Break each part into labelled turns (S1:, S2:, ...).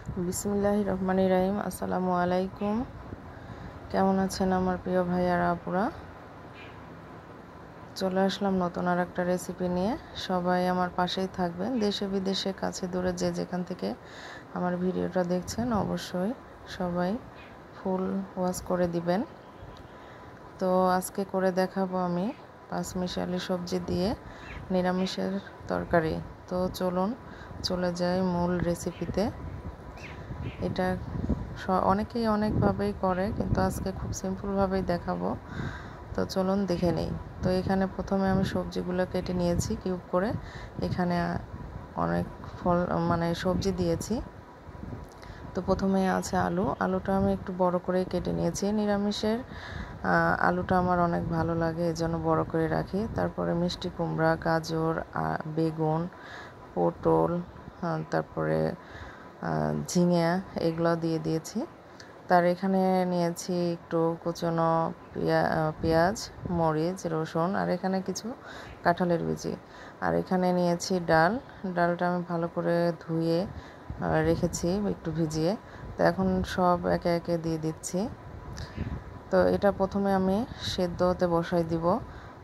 S1: বিসমিল্লাহির রহমানির রহিম। আসসালামু আলাইকুম। কেমন আছেন আমার প্রিয় ভাই আর আপুরা? চলে আসলাম নতুন আর একটা রেসিপি নিয়ে। সবাই আমার পাশেই থাকবেন, দেশে বিদেশে কাছে দূরে যে যেখান থেকে আমার ভিডিওটা দেখছেন অবশ্যই সবাই ফুল ওয়াচ করে দিবেন। তো আজকে করে দেখাবো আমি পাঁচমিশালি সবজি দিয়ে নিরামিষের তরকারি। তো চলুন চলে যাই মূল রেসিপিতে। এটা অনেকেই অনেকভাবেই করে, কিন্তু আজকে খুব সিম্পলভাবেই দেখাবো। তো চলুন দেখে নেই। তো এখানে প্রথমে আমি সবজিগুলো কেটে নিয়েছি কিউব করে। এখানে অনেক ফল সবজি দিয়েছি। তো প্রথমে আছে আলুটা আমি একটু বড় করে কেটে নিয়েছি। নিরামিষের আলুটা আমার অনেক ভালো লাগে, এজন্য বড় করে রাখি। তারপরে মিষ্টি কুমড়া, গাজর, বেগুন, পটল, তারপরে ঝিঙে এগুলো দিয়ে দিয়েছি। তার এখানে নিয়েছি একটু কুচনো পেঁয়াজ, মরিচ, রসুন, আর এখানে কিছু কাঁঠালের বিচি। আর এখানে নিয়েছি ডালটা আমি ভালো করে ধুয়ে রেখেছি একটু ভিজিয়ে। তো এখন সব একে একে দিয়ে দিচ্ছি। তো এটা প্রথমে আমি সেদ্ধ হতে বসাই দিব।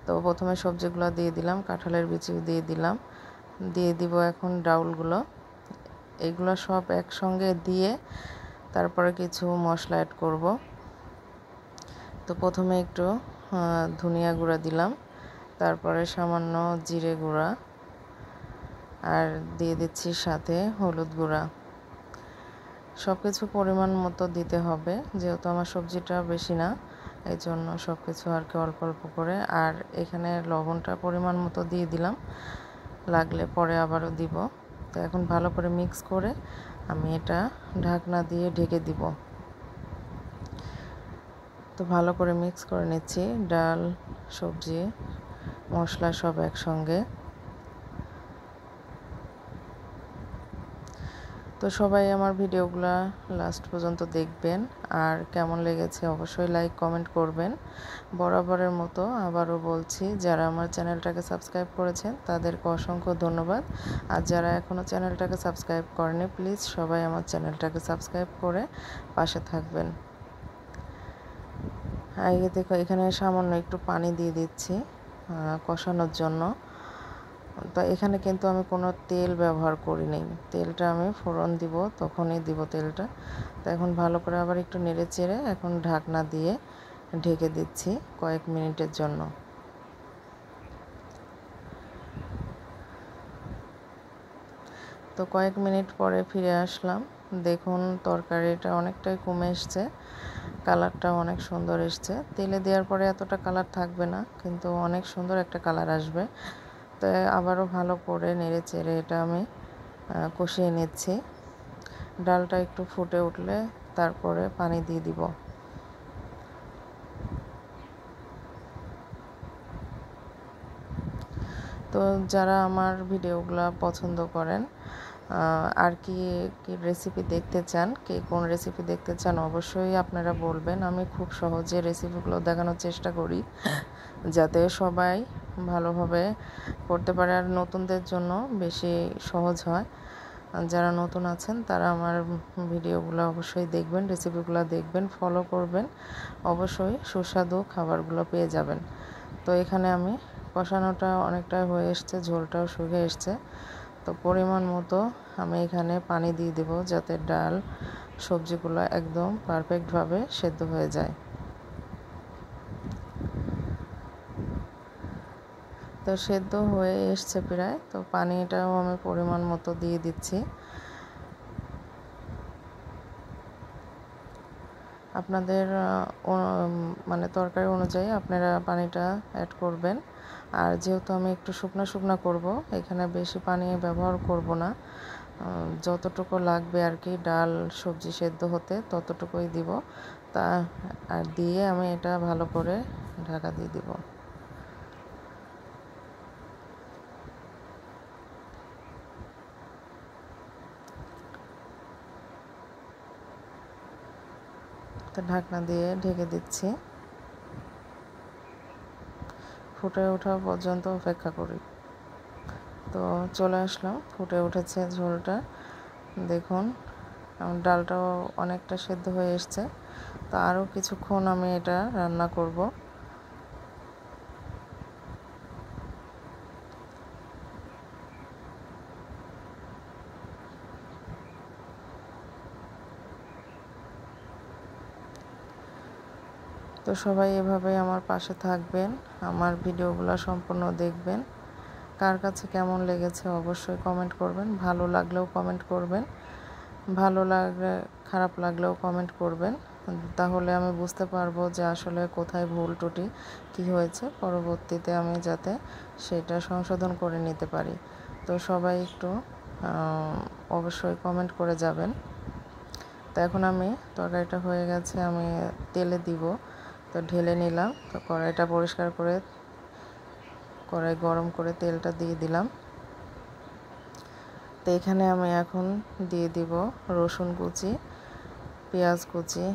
S1: তো প্রথমে সবজিগুলো দিয়ে দিলাম, কাঁঠালের বিচি দিয়ে দিব এখন ডাউলগুলো। এগুলো সব একসঙ্গে দিয়ে তারপরে কিছু মশলা অ্যাড করব। তো প্রথমে একটু ধনিয়া গুঁড়া দিলাম, তারপরে সামান্য জিরে গুঁড়া, আর দিয়ে দিচ্ছি সাথে হলুদ গুঁড়া। সব কিছু পরিমাণ মতো দিতে হবে, যেহেতু আমার সবজিটা বেশি না, এই জন্য সব কিছু আর কি অল্প অল্প করে। আর এখানে লবণটা পরিমাণ মতো দিয়ে দিলাম, লাগলে পরে আবারও দিব। তো এখন ভালো করে মিক্স করে আমি এটা ঢাকনা দিয়ে ঢেকে দিব। তো ভালো করে মিক্স করে নিচ্ছি, ডাল, সবজি, মশলা সব একসঙ্গে। তো সবাই আমার ভিডিওগুলো লাস্ট পর্যন্ত দেখবেন, আর কেমন লেগেছে অবশ্যই লাইক কমেন্ট করবেন। বরাবরের মতো আবারও বলছি, যারা আমার চ্যানেলটাকে সাবস্ক্রাইব করেছেন তাদেরকে অসংখ্য ধন্যবাদ। আর যারা এখনও চ্যানেলটাকে সাবস্ক্রাইব করেনি, প্লিজ সবাই আমার চ্যানেলটাকে সাবস্ক্রাইব করে পাশে থাকবেন। আগে দেখো এখানে সামান্য একটু পানি দিয়ে দিচ্ছি কষানোর জন্য। তো এখানে কিন্তু আমি কোনো তেল ব্যবহার করিনি, তেলটা আমি ফোড়ন দিব তখনই দিব তেলটা। তো এখন ভালো করে আবার একটু নেড়ে চেড়ে এখন ঢাকনা দিয়ে ঢেকে দিচ্ছি কয়েক মিনিটের জন্য। তো কয়েক মিনিট পরে ফিরে আসলাম। দেখুন তরকারিটা অনেকটাই কমে এসছে, কালারটাও অনেক সুন্দর এসছে। তেলে দেওয়ার পরে এতটা কালার থাকবে না, কিন্তু অনেক সুন্দর একটা কালার আসবে। তো আবারও ভালো করে নেড়ে চেড়ে এটা আমি কষিয়ে নিচ্ছি। ডালটা একটু ফুটে উঠলে তারপরে পানি দিয়ে দিব। তো যারা আমার ভিডিওগুলো পছন্দ করেন, আর কি রেসিপি দেখতে চান, কে কোন রেসিপি দেখতে চান অবশ্যই আপনারা বলবেন। আমি খুব সহজে রেসিপিগুলো দেখানোর চেষ্টা করি, যাতে সবাই ভালোভাবে করতে পারে আর নতুনদের জন্য বেশি সহজ হয়। যারা নতুন আছেন তারা আমার ভিডিওগুলো অবশ্যই দেখবেন, রেসিপিগুলো দেখবেন, ফলো করবেন, অবশ্যই সুস্বাদু খাবারগুলো পেয়ে যাবেন। তো এখানে আমি কষানোটা অনেকটা হয়ে এসছে, ঝোলটাও শুকিয়ে এসছে। তো পরিমাণ মতো আমি এখানে পানি দিয়ে দেব, যাতে ডাল সবজিগুলো একদম পারফেক্টভাবে সেদ্ধ হয়ে যায়। তো সেদ্ধ হয়ে এসছে প্রায়, তো পানিটাও আমি পরিমাণ মতো দিয়ে দিচ্ছি। আপনাদের তরকারি অনুযায়ী আপনারা পানিটা অ্যাড করবেন। আর যেহেতু আমি একটু শুকনো শুকনো করব, এখানে বেশি পানি ব্যবহার করব না, যতটুকু লাগবে আর কি ডাল সবজি সেদ্ধ হতে ততটুকুই দিব। তা আর দিয়ে আমি এটা ভালো করে ঢাকা দিয়ে দিব। তো ঢাকনা দিয়ে ঢেকে দিচ্ছি, ফুটে ওঠা পর্যন্ত অপেক্ষা করি। তো চলে আসলাম, ফুটে উঠেছে ঝোলটা, দেখুন আমার ডালটাও অনেকটা সেদ্ধ হয়ে এসছে। তো আরও কিছুক্ষণ আমি এটা রান্না করব। তো সবাই এভাবে আমার পাশে থাকবেন, আমার ভিডিওগুলো সম্পূর্ণ দেখবেন। কার কাছে কেমন লেগেছে অবশ্যই কমেন্ট করবেন, ভালো লাগলেও কমেন্ট করবেন, ভালো লাগলে খারাপ লাগলেও কমেন্ট করবেন। তাহলে আমি বুঝতে পারবো যে আসলে কোথায় ভুল ত্রুটি কী হয়েছে, পরবর্তীতে আমি যাতে সেটা সংশোধন করে নিতে পারি। তো সবাই একটু অবশ্যই কমেন্ট করে যাবেন। তো এখন আমি তরকারিটা হয়ে গেছে, আমি তেলে দিব। তো ঢেলে নিলাম। তো কড়াইটা পরিষ্কার করে কড়াই গরম করে তেলটা দিয়ে দিলাম। তো এখানে আমি এখন দিয়ে দিব রসুন কুচি, পেঁয়াজ কুচি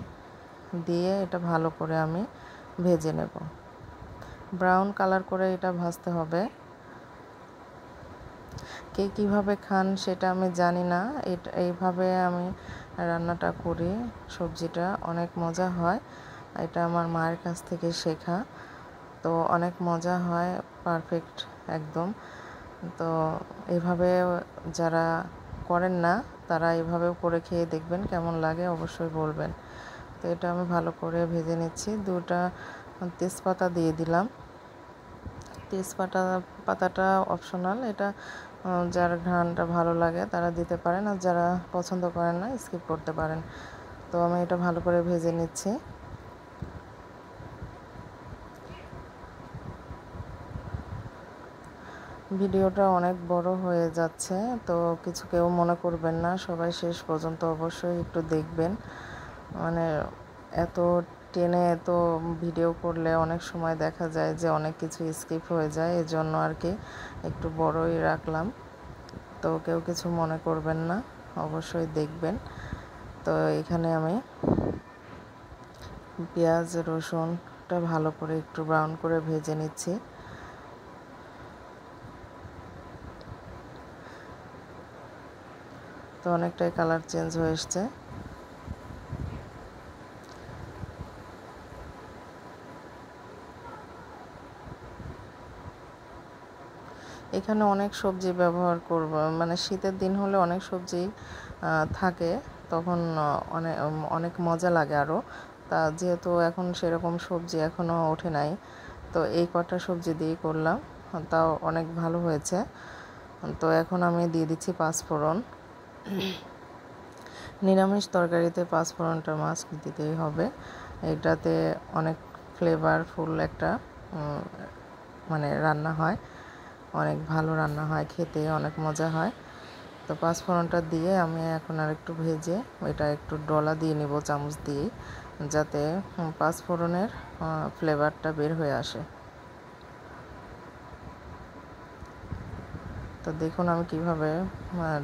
S1: দিয়ে এটা ভালো করে আমি ভেজে নেব। ব্রাউন কালার করে এটা ভাজতে হবে। কে কীভাবে খান সেটা আমি জানি না, এটা এইভাবে আমি রান্নাটা করি। সবজিটা অনেক মজা হয়, এটা আমার মায়ের কাছ থেকে শেখা। তো অনেক মজা হয়, পারফেক্ট একদম। তো এভাবে যারা করেন না তারা এভাবেও করে খেয়ে দেখবেন, কেমন লাগে অবশ্যই বলবেন। তো এটা আমি ভালো করে ভেজে নিচ্ছি। 2টা তেজপাতা দিয়ে দিলাম। পাতাটা অপশনাল, এটা যার ঘ্রাণটা ভালো লাগে তারা দিতে পারেন, আর যারা পছন্দ করেন না স্কিপ করতে পারেন। তো আমি এটা ভালো করে ভেজে নিচ্ছি। ভিডিওটা অনেক বড় হয়ে যাচ্ছে, তো কিছু কেউ মনে করবেন না, সবাই শেষ পর্যন্ত অবশ্যই একটু দেখবেন। মানে এত টেনে এত ভিডিও করলে অনেক সময় দেখা যায় যে অনেক কিছু স্কিপ হয়ে যায়, এজন্য আর কি একটু বড়ই রাখলাম। তো কেউ কিছু মনে করবেন না, অবশ্যই দেখবেন। তো এখানে আমি পেঁয়াজ রসুনটা ভালো করে একটু ব্রাউন করে ভেজে নিচ্ছি। তো অনেকটাই কালার চেঞ্জ হয়ে এসছে। এখানে অনেক সবজি ব্যবহার করব, মানে শীতের দিন হলে অনেক সবজি থাকে, তখন অনেক অনেক মজা লাগে আরও। তা যেহেতু এখন সেরকম সবজি এখনও ওঠে নাই, তো এই কটা সবজি দিয়েই করলাম, তাও অনেক ভালো হয়েছে। তো এখন আমি দিয়ে দিচ্ছি পাঁচফোড়ন। নিরামিষ তরকারিতে পাঁচফোড়নটা মাস্ট দিতেই হবে, এটাতে অনেক ফ্লেভারফুল একটা মানে রান্না হয়, অনেক ভালো রান্না হয়, খেতে অনেক মজা হয়। তো পাঁচফোড়নটা দিয়ে আমি এখন আর একটু ভেজে এটা একটু ডলা দিয়ে নেব চামচ দিয়ে, যাতে পাঁচফোড়নের ফ্লেভারটা বের হয়ে আসে। তো দেখুন আমি কিভাবে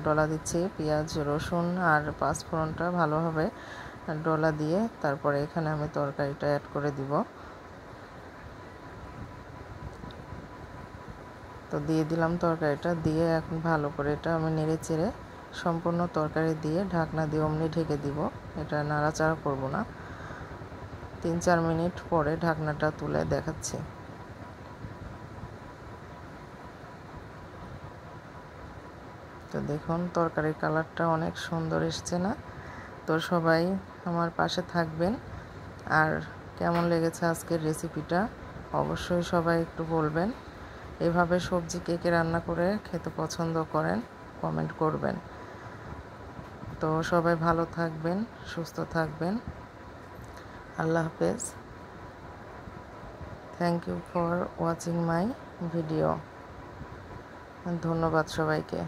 S1: ডলা দিচ্ছি, পেঁয়াজ রসুন আর পাঁচফোড়নটা ভালোভাবে ডলা দিয়ে তারপরে এখানে আমি তরকারিটা অ্যাড করে দিব। তো দিয়ে দিলাম তরকারিটা, দিয়ে এখন ভালো করে এটা আমি নেড়ে চেড়ে সম্পূর্ণ তরকারি দিয়ে ঢাকনা দিয়ে অমনি ঢেকে দিব, এটা নাড়াচাড়া করব না। 3-4 মিনিট পরে ঢাকনাটা তুলে দেখাচ্ছি। তো দেখুন তরকারির কালারটা অনেক সুন্দর এসছে না? তো সবাই আমার পাশে থাকবেন, আর কেমন লেগেছে আজকের রেসিপিটা অবশ্যই সবাই একটু বলবেন। এভাবে সবজি কে কে রান্না করে খেতে পছন্দ করেন কমেন্ট করবেন। তো সবাই ভালো থাকবেন, সুস্থ থাকবেন। আল্লাহ হাফেজ। Thank you for watching my video. ধন্যবাদ সবাইকে।